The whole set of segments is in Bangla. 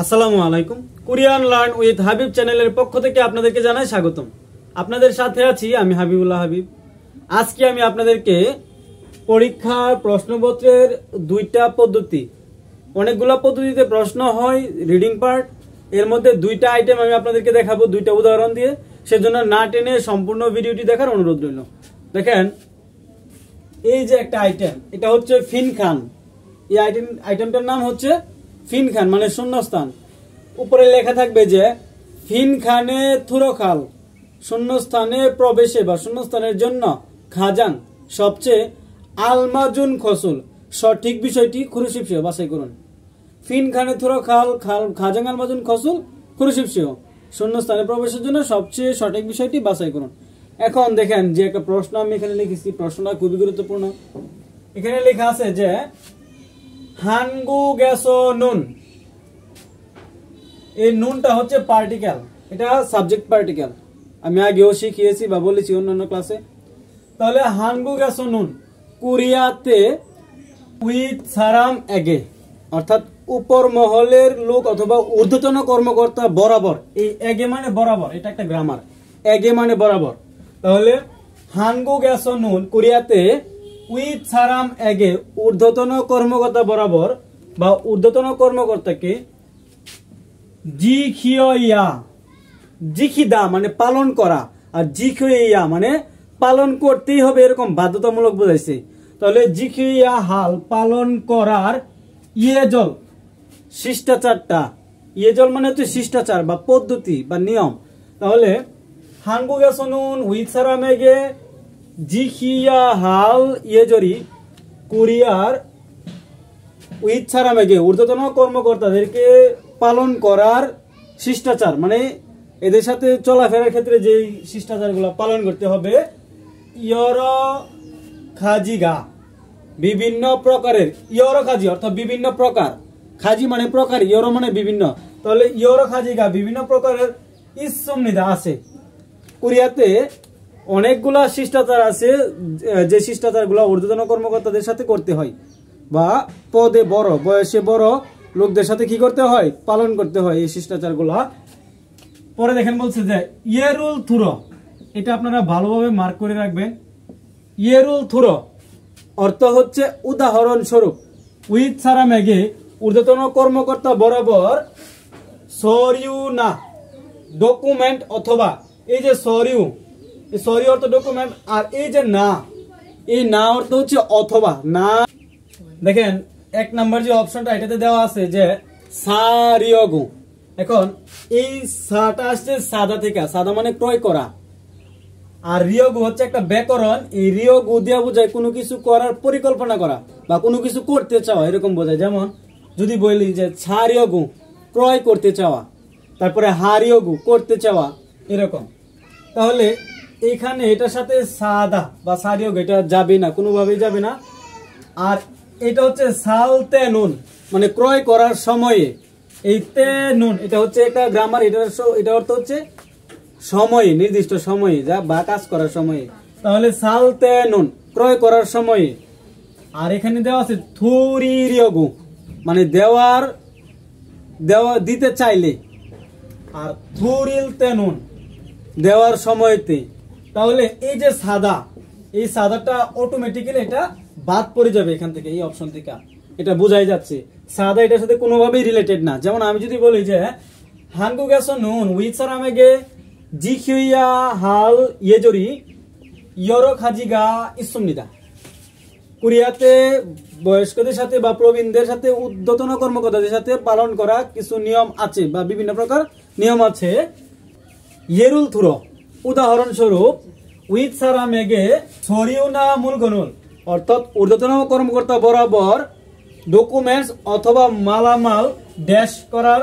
আসসালামু আলাইকুম। কোরিয়ান লার্ন উইথ হাবিব চ্যানেলের পক্ষ থেকে আপনাদেরকে জানাই স্বাগতম। আপনাদের সাথে আছি আমি হাবিবুল্লাহ হাবিব। আজকে আমি আপনাদেরকে পরীক্ষার প্রশ্নপত্রের দুইটা পদ্ধতি, অনেকগুলো পদ্ধতিতে প্রশ্ন হয় রিডিং পার্ট, এর মধ্যে দুইটা আইটেম আমি আপনাদেরকে দেখাবো দুইটা উদাহরণ দিয়ে। সেজন্য না টেনে সম্পূর্ণ ভিডিওটি দেখার অনুরোধ রইল। দেখেন, এই যে একটা আইটেম, এটা হচ্ছে ফিনখান। এই আইটেমটার নাম হচ্ছে ফিনখান মানে শূন্যস্থান। উপরে লেখা থাকবে যে ফিনখানে থুরখাল, শূন্যস্থানে প্রবেশে বা শূন্যস্থানের জন্য খাজাং সবচেয়ে আলমাজুন খসুল, সঠিক বিষয়টি খুরুশিপসিও বাছাই করুন। ফিনখানে থুরখাল খাজাং আলমাজুন খসুল খুরুশিপসিও, শূন্যস্থানে প্রবেশের জন্য সবচেয়ে সঠিক বিষয়টি বাছাই করুন। এখন দেখেন যে একটা প্রশ্ন আমি এখানে লিখেছি, প্রশ্নটা খুবই গুরুত্বপূর্ণ। এখানে লেখা আছে যে হানগুগেসো নুন, এই নুনটা হচ্ছে পার্টিকেল, এটা সাবজেক্ট পার্টিকেল, আমি আগেও শিখিয়েছি বা বলেছি অন্যান্য ক্লাসে। তাহলে হানগুগেসো নুন কোরিয়াতে উইথ সারাম এগে, অর্থাৎ উপর মহলের লোক অথবা ঊর্ধ্বতন কর্মকর্তা বরাবর, এই এগে মানে বরাবর, এটা একটা গ্রামার, এগে মানে বরাবর। তাহলে হানগুগেসো নুন কোরিয়াতে উইথ সারাম এগে, ঊর্ধ্বতন কর্মকর্তা বরাবর বা ঊর্ধ্বতন কর্মকর্তাকে জিখিয়া, জিখিদা মানে পালন করা, আর জিখিয়া মানে পালন করতেই হবে এরকম বাধ্যতামূলক বোঝাইছে। তাহলে জিখিয়া হাল পালন করার ইয়েজল শিষ্টাচারটা, ইয়েজল মানে হচ্ছে শিষ্টাচার বা পদ্ধতি বা নিয়ম। তাহলে হানগুগেসো নুন উইথ সারাম এগে জিখিয়া হাল ইয়েজরি কোরিয়ার উইথ সারাম এগে, ঊর্ধ্বতন কর্মকর্তাদেরকে পালন করার শিষ্টাচার মানে এদের সাথে চলাফেরার ক্ষেত্রে যে শিষ্টাচারগুলো পালন করতে হবে। ইয়র খাজিগা, বিভিন্ন প্রকারের, ইয়র খাজি অর্থাৎ বিভিন্ন প্রকার, খাজি মানে প্রকার, ইয়র মানে বিভিন্ন। তাহলে ইয়র খাজিগা বিভিন্ন প্রকারের ইসমনিদা আছে। কোরিয়াতে অনেকগুলা শিষ্টাচার আছে, যে শিষ্টাচারগুলো ঊর্ধ্বতন কর্মকর্তাদের সাথে করতে হয় বা পদে বড়, বয়সে বড় লোকদের সাথে কি করতে হয়, পালন করতে হয় এই শিষ্টাচারগুলো। পরে দেখেন বলছে যে ইয়েরুল থুরো, এটা আপনারা ভালোভাবে মার্ক করে রাখবেন। ইয়েরুল থুরো অর্থ হচ্ছে উদাহরণস্বরূপ, উইথ সারাম এগে ঊর্ধ্বতন কর্মকর্তা বরাবর সরিউ না ডকুমেন্ট, অথবা এই যে সরিউ, এই সরি অর্থ ডকুমেন্ট, আর এই যে না, এই না অর্থ হচ্ছে অথবা না। দেখেন এক নাম্বার যে অপশনটা এটাতে দেওয়া আছে যে সারিয়গু, এখন এই সাটা আসছে সাদা থেকে, সাদা মানে ক্রয় করা, আর রিয়গু হচ্ছে একটা ব্যাকরণ। এই রিয়গু দিয়া বোঝায় কোনো কিছু করার পরিকল্পনা করা বা কোনো কিছু করতে চাওয়া, এরকম বোঝায়। যেমন যদি বলি যে ছারিয়গু ক্রয় করতে চাওয়া, তারপরে হারিয়গু করতে চাওয়া, এরকম। তাহলে এইখানে এটার সাথে সাদা বা সারিয়গু এটা যাবে না, কোনোভাবেই যাবে না। আর এটা হচ্ছে সাল তে নুন মানে ক্রয় করার সময়ে, এই তে নুন এটা হচ্ছে একটা গ্রামার, এটা অর্থ হচ্ছে সময়ে, নির্দিষ্ট সময়ে যা বা কাজ করার সময়ে। তাহলে সাল তে নুন ক্রয় করার সময়ে। আর এখানে দেওয়া আছে থুরিরিয়গু মানে দেওয়া দিতে চাইলে, আর থুরিল তে নুন দেওয়ার সময়তে। তাহলে এই যে সাদা, এই সাদাটা অটোমেটিক্যালি এটা বাদ পড়ে যাবে এখান থেকে, এই অপশন থেকে, এটা বোঝাই যাচ্ছে সাদা এটার সাথে কোনোভাবেই রিলেটেড না। যেমন আমি যদি বলি যে হানগুগেসো নুন উইথ সারাম এগে জিখিয়া হাল ইয়েজরি ইয়র খাজিগা ইসমনিদা, কোরিয়াতে বয়স্কদের সাথে বা প্রবীণদের সাথে ঊর্ধ্বতন কর্মকর্তাদের সাথে পালন করা কিছু নিয়ম আছে বা বিভিন্ন প্রকার নিয়ম আছে। ইয়েরুল থুরো উদাহরণস্বরূপ উইথ সারাম এগে সরিউনা মূলগনুল, অর্থাৎ ঊর্ধ্বতন কর্মকর্তা বরাবর ডকুমেন্টস অথবা মালামাল ড্যাশ করার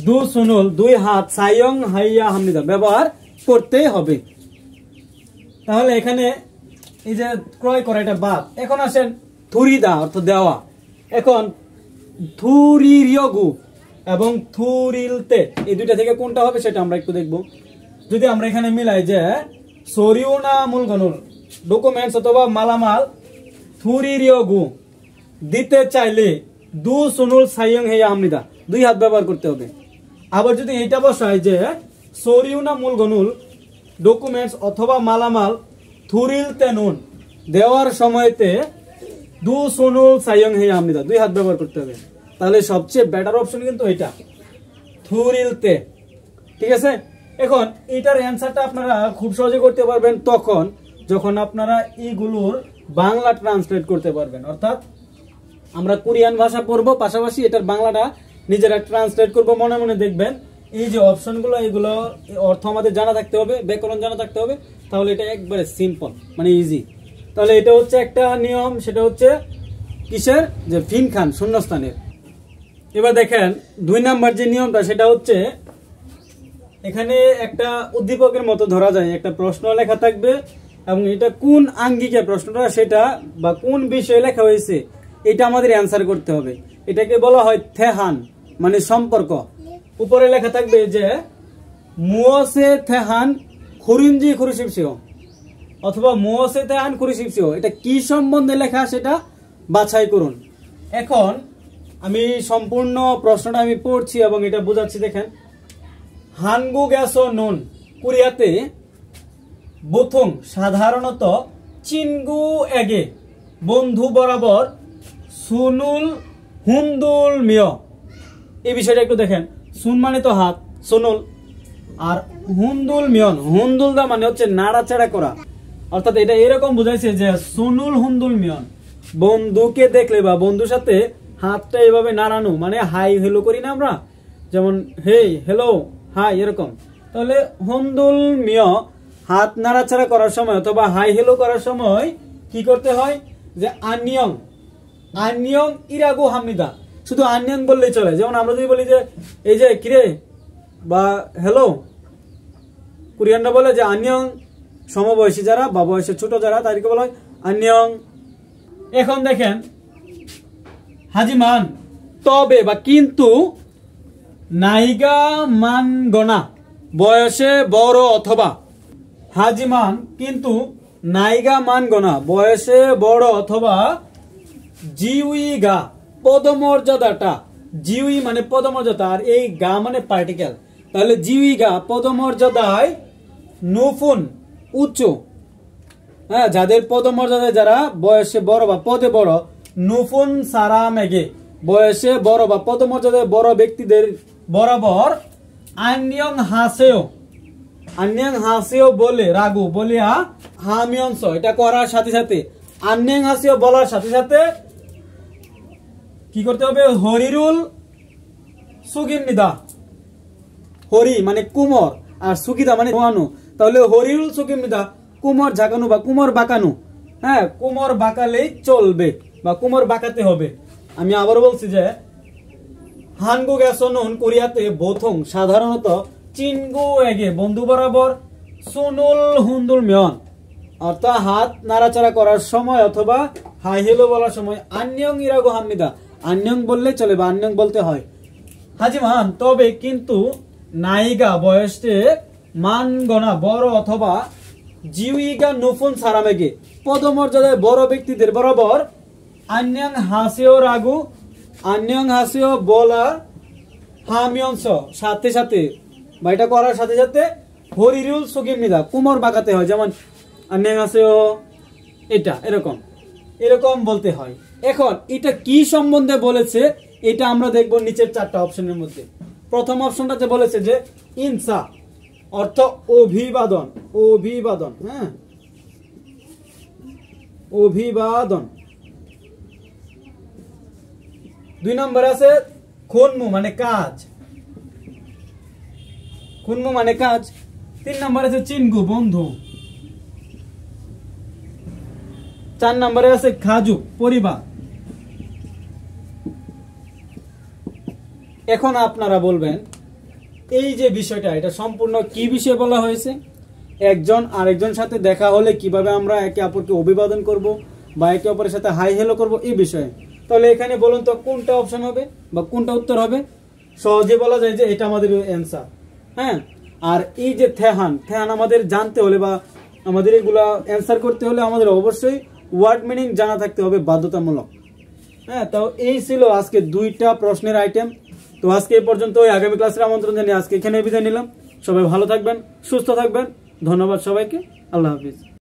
দু সুনুল দুই হাত সাইয়ং হাইয়া হামনিদা ব্যবহার করতে হবে। তাহলে এখানে এই যে ক্রয় করা এটা বাদ। এখন আসেন থুরিদা অর্থ দেওয়া। এখন থুরিরিয়গু এবং থুরিলতে এই দুইটা থেকে কোনটা হবে সেটা আমরা একটু দেখব। যদি আমরা এখানে মিলাই যে সরিউনা মূলগনুল ডকুমেন্টস অথবা মালামাল থুরিরিয়গু দিতে চাইলে দু সুনুল সাইয়ং হেয়া হামনিদা 2 হাত ব্যবহার করতে হবে। আবার যদি এটা বসায় যে সরিউনা মূলগনুল ডকুমেন্টস অথবা মালামাল থুরিল তেনুন দেওয়ার সময়তে দু সোনুল সায়ং হে আমনিদা 2 হাত ব্যবহার করতে হবে। তাহলে সবচেয়ে বেটার অপশন কিন্তু এটা থুরিলতে। ঠিক আছে, এখন এটার অ্যান্সারটা আপনারা খুব সহজে করতে পারবেন তখন যখন আপনারা এইগুলোর বাংলা ট্রান্সলেট করতে পারবেন। অর্থাৎ আমরা কোরিয়ান ভাষা পড়বো, পাশাপাশি এটার বাংলাটা নিজেরা ট্রান্সলেট করবো। মনে মনে দেখবেন এই যে অপশনগুলো, এগুলো অর্থ আমাদের জানা থাকতে হবে, ব্যাকরণ জানা থাকতে হবে, তাহলে এটা একবারে সিম্পল, মানে ইজি। তাহলে এটা হচ্ছে একটা নিয়ম, সেটা হচ্ছে কিসের, যে ফিন খান শূন্যস্থানের। এবার দেখেন 2 নাম্বার যে নিয়মটা, সেটা হচ্ছে এখানে একটা উদ্দীপকের মতো ধরা যায়, একটা প্রশ্ন লেখা থাকবে এবং এটা কোন আঙ্গিকে প্রশ্নটা সেটা বা কোন বিষয়ে লেখা হয়েছে এটা আমাদের অ্যান্সার করতে হবে। এটাকে বলা হয় থেহান, মানে সম্পর্ক। উপরে লেখা থাকবে যে মুয়সে থেহান খুরিনজি খুরিশিপসিও অথবা মুয়সে থেহান খুরিশিপসিও, এটা কি সম্বন্ধে লেখা সেটা বাছাই করুন। এখন আমি সম্পূর্ণ প্রশ্নটা আমি পড়ছি এবং এটা বোঝাচ্ছি। দেখেন, হানগু গ্যাস নুন কোরিয়াতে বোথং সাধারণত চিনগু এগে বন্ধু বরাবর সুনুল হুন্দুল মিয়, এই বিষয়টা একটু দেখেন। সুন মানে তো হাত, সুনুল, আর হুন্দুল মিয়ন, হুন্দুল দা মানে হচ্ছে নাড়াচাড়া করা। অর্থাৎ এটা এরকম বুঝাইছে যে সুনুল হুন্দুল মিয়ন, বন্ধুকে দেখলে বা বন্ধুর সাথে হাতটা এভাবে নাড়ানো, মানে হাই হেলো করি না আমরা, যেমন হে হ্যালো হাই এরকম। তাহলে হুন্দুল মিয় হাত নাড়াচাড়া করার সময় অথবা হাই হেলো করার সময় কি করতে হয়, যে আনিয়ং আনিয়ং ইরাগু হামিদা, শুধু আনিয়ং বললেই চলে। যেমন আমরা যদি বলি যে এই যে কিরে বা হ্যালো, কোরিয়ানরা বলে যে আনিয়ং, সমবয়সী যারা বা বয়সে ছোট যারা তাদেরকে বলা হয় আনিয়ং। এখন দেখেন হাজিমান তবে বা কিন্তু নাইগা মান গনা বয়সে বড় অথবা, হাজিমান কিন্তু নাইগা মান গনা বয়সে বড় অথবা জিউই গা পদমর্যাদাটা, জিউই মানে পদমর্যাদা আর এই গা মানে পার্টিকেল, তাহলে জিউই গা পদমর্যাদায় নুফুন উচ্চ, হ্যাঁ যাদের পদমর্যাদায় যারা বয়সে বড় বা পদে বড়, নুফুন সারা মেঘে বয়সে বড় বা পদমর্যাদায় বড় ব্যক্তিদের বরাবর আন্যং হাসেও, আন্যং হাসেও বলে রাগু বলিয়া হামিয়ংস, এটা করার সাথে সাথে আন্যং হাসেও বলার সাথে সাথে কি করতে হবে, হরিরুল সুগিমনিদা, হরি মানে কুমর আর সুগিদা মানে নোয়ানো, তাহলে হরিরুল সুগিমনিদা কুমর ঝাঁকানো বা কুমর বাঁকানো, হ্যাঁ কুমর বাঁকালেই চলবে বা কুমর বাঁকাতে হবে। আমি আবার বলছি যে হানগু গ্যাসনুন কোরিয়াতে বোথং সাধারণত চিনগু এগে বন্ধু বরাবর সুনুল হুন্দুল মিয়ন, অর্থাৎ হাত নাড়াচাড়া করার সময় অথবা হাই হেলো বলার সময় আন্যং ইরাগু হামিদা, আন্যং বললে চলে বা আন্যং বলতে হয়। হাজিমান তবে কিন্তু নাইগা বয়সে মান গনা বড় অথবা জিউইগা নুফুন সারামেগে পদমর্যাদায় বড় ব্যক্তিদের বরাবর আন্যং হাসেও রাগু, আন্যং হাসেও বলা হামিয়ংস সাথে সাথে বা এটা করার সাথে সাথে হরিরুল সুগিমনিদা কুমর বাঁকাতে হয়, যেমন আন্যং হাসেও এটা এরকম এরকম বলতে হয়। এখন এটা কি সম্বন্ধে বলেছে এটা আমরা দেখব নিচের 4টা অপশনের মধ্যে। প্রথম অপশনটা যে বলেছে যে ইনসা অর্থ অভিবাদন, অভিবাদন, হ্যাঁ অভিবাদন। 2 নম্বর আছে খুনমু মানে কাজ, খুনমু মানে কাজ। 3 নম্বর আছে চিনগু বন্ধু। 4 নম্বরে আছে খাজু পরিবার। এখন আপনারা বলবেন এই যে বিষয়টা এটা সম্পূর্ণ কি বিষয় বলা হয়েছে, একজন আরেকজন সাথে দেখা হলে কিভাবে আমরা একে অপরকে অভিবাদন করব বা একে অপরের সাথে হাই হেলো করব এই বিষয়ে। তাহলে এখানে বলুন তো কোনটা অপশন হবে বা কোনটা উত্তর হবে? সহজে বলা যায় যে এটা আমাদের অ্যান্সার, হ্যাঁ। আর এই যে থেহান, থেহান আমাদের জানতে হলে বা আমাদের এগুলা অ্যান্সার করতে হলে আমাদের অবশ্যই ওয়ার্ড মিনিং জানা থাকতে হবে বাধ্যতামূলক, হ্যাঁ। তো এই ছিল আজকে 2টা প্রশ্নের আইটেম। তো আজকে এই পর্যন্ত, আগামী ক্লাসের আমন্ত্রণ জানিয়ে আজকে এখানে বিদায় নিলাম। সবাই ভালো থাকবেন, সুস্থ থাকবেন। ধন্যবাদ সবাইকে। আল্লাহ হাফিজ।